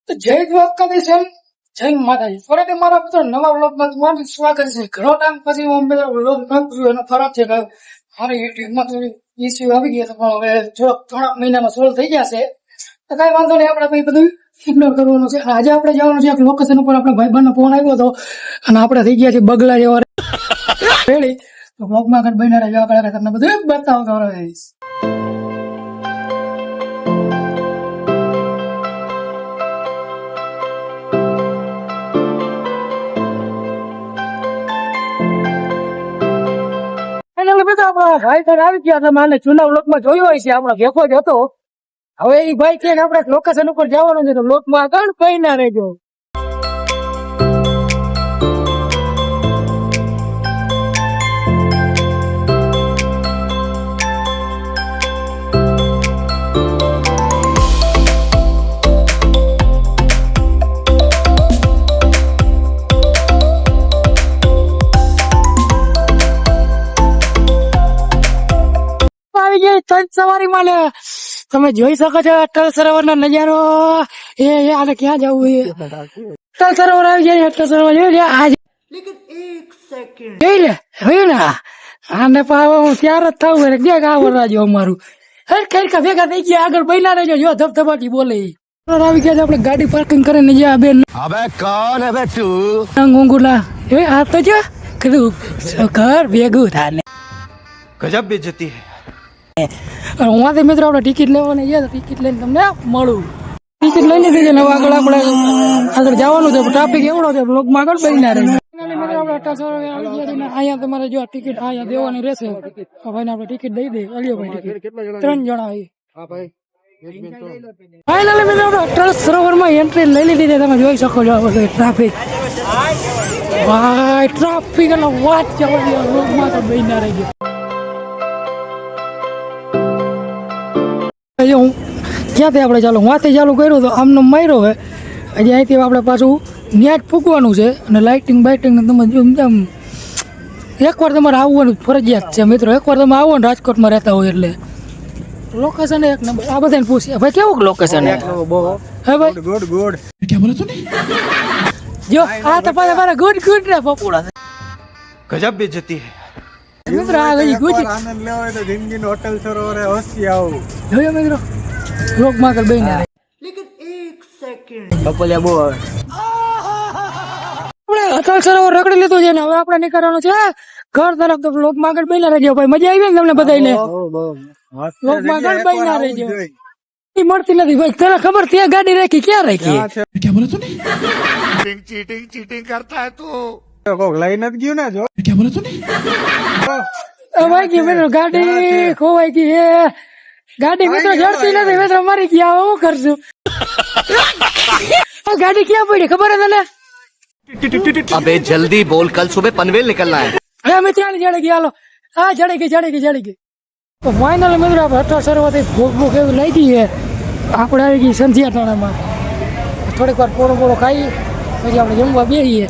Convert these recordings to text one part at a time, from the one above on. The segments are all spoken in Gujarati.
તો જય દ્વારકાધીશ એમ જય માતાજી. ફરીથી મારા મિત્રો નવા વ્લોગમાં તમારું સ્વાગત છે. ઘણો ટાઈમ પછી હું મિત્રો વ્લોગ નાખું એનો ફરક છે કે મારી યુટ્યુબમાં થોડી ઇસ્યુ આવી ગયા હતા, પણ હવે થોડાક મહિનામાં સોલ્વ થઈ ગયા છે. તો કઈ વાંધો નહીં, આપણે ભાઈ બધું ઇગ્નોર કરવાનું છે. આજે આપણે જવાનું છે એક લોકેશન ઉપર. આપણે ભાઈબંધનો ફોન આવ્યો હતો અને આપણે થઈ ગયા છીએ બગલા જેવા રેડી. તો વ્લોગમાં આગળ બન્યા રહેજો, આગળ તમને બધું બતાવતો રહીશ. ભાઈ તો આવી ગયા હતા, મને જૂના વ્લોગમાં જોયો હોય છે, આપણો ભેખો જ હતો. હવે એ ભાઈ કે આપણે લોકેશન ઉપર જવાનું છે, તો વ્લોગમાં આગળ કઈ ના રહેજો. સવારીમાં તમે જોઈ શકો છો અટલ સરોવર નો નજારો. એ આને ક્યાં જવું છે? અટલ સરોવર આવી જાય. અટલ સરોવર જોઈ લે આજે, જોઈ લે જોઈ ને આને પાવા હું ત્યાર જ થવું એટલે ક્યાંક આવડ રાજો અમારું. કઈ ભેગા થઈ ગયા, આગળ બન્યા રહેજો. જો ધબધબાટી બોલે આવી ગયા. આપણે ગાડી પાર્કિંગ કરીને જ્યાં બેન ઊંઘુલા એ આ તો જો કીધું ઘર ભેગું થાય ગજબ બેઇज्जती है. હું મિત્રો આપણે ટિકિટ લેવાની છે, ટિકિટ લઈને તમને મળું. ટિકિટ લઈ લીધી છે ને આગળ આપણે આગળ જવાનું છે. ટ્રાફિક એવડો છે, બ્લોકમાં આગળ બની રહે. અહીંયા તમારે જો ટિકિટ અહીંયા દેવાની રહેશે. ભાઈ આપણે ટિકિટ દઈ દે. અલિયોભાઈ ટિકિટ 3 જણા ફાઇનલી મિત્રો આપણે અટલ સરોવરમાં એન્ટ્રી લઈ લીધી છે. તમે જોઈ શકો છો ટ્રાફિક. ભાઈ ટ્રાફિક એટલે વાત છે, બ્લોકમાં તો બની રહી ગયું. હું ક્યાંથી આપણે ચાલુ વાંથી ચાલુ કર્યું તો આમનો માર્યો હોય. હજી અહીંથી આપણે પાછું ન્યા જ ફૂંકવાનું છે. અને લાઇટિંગ બાઇટિંગ તમે એકવાર તમારે આવવાનું ફરજિયાત છે મિત્રો. એકવાર તમે આવો ને રાજકોટમાં રહેતા હોય એટલે લોકેશન એક નંબર. આ બધાને પૂછીએ ભાઈ કેવું લોકેશન હે ભાઈ? ગુડ ગુડ ક્યાં બોલે તું? જો આ તો પાછા મારા ગુડ ગુડ ના પપોડા ગજબ બેइज्जती है. મિત્રો આ ગઈ ગુજ આનંદ લેવો હોય તો જિંદગીનો અટલ સરોવરે હોશી આવો. જોયો મિત્રો લોકમાં આગળ બેહીને રહે. લેકિન એક સેકન્ડ બપોલિયા બહુ આવે. આપણે અટલ સરોવર રખડી લીધું છે ને હવે આપણે નીકળવાનું છે ઘર તરફ. તો લોકમાં આગળ બેહીને રહેજો ભાઈ. મજા આવી ને તમને બધાને? લોકમાં આગળ બેહીને રહેજો. મળતી નથી ભાઈ. તને ખબર ત્યાં ગાડી રાખી ક્યાં રાખી? क्या बोला तूने? चीटिंग चीटिंग करता है तू. કોક લઈને જ ગયું ને જો. क्या बोला तूने? ભાઈ કે મિત્રો ગાડી ખોવાઈ ગઈ છે. ગાડી મિત્રો જડતી નથી મિત્રો, મરી ગયા. હું કરશું? ગાડી ક્યાં પડી ખબર હે તને? अबे जल्दी बोल, कल सुबह पनवेल निकलना है. હા મિત્રો જડી ગઈ. હાલો હા જડી ગઈ. તો ફાઇનલ મિત્રો આપણે અટલ સરોવરથી ભૂખ એવી લઈ ગઈ છે. આપણે આવી ગઈ સંધ્યા ટાણામાં. થોડીક વાર પોળો ખાઈ પછી આપણે જમવા બેસીએ.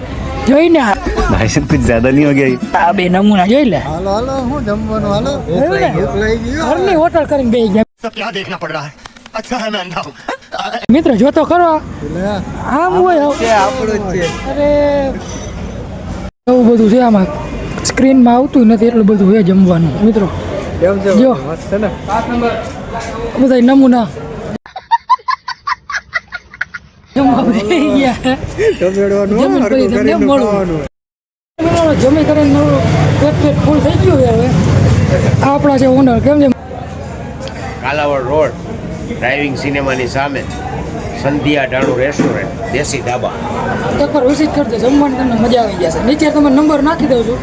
જોઈને भाई साहब कुछ ज्यादा नहीं हो गया? આ બે નમૂના જોઈ લે. હાલો હાલો હું જમવાનું હાલો. જોયું ને? ભૂખ લઈ ગયો. ઘરની હોટલ કરીને બેસી ગયા. तो क्या देखना पड़ रहा है? अच्छा है मैं अंधा हूँ. મિત્રો જોતો ખરો આમ હોય. આપણું જ છે. અરે એવું બધું છે આમાં. સ્ક્રીનમાં આવતું નથી એટલું બધું છે જમવાનું મિત્રો. કેમ છે? જો. મસ્ત છે ને. બધા નમૂના જમવા બેસી ગયા. જમેડવાનું જમીન હરખું પછી તમને કરીને મળું. ખાવાનું. જમી કરીને પેટ ફૂલ થઈ ગયું છે. હવે આપણા છે ઓનર. કેમ છે? કાલાવડ રોડ ડ્રાઇવિંગ સિનેમાની સામે સંધ્યા ટાણું રેસ્ટોરન્ટ દેશી ધાબા. એકવાર વિઝિટ કરજો. જમવાની તમને મજા આવી જશે. નીચે તમે નંબર નાખી દઉં છું.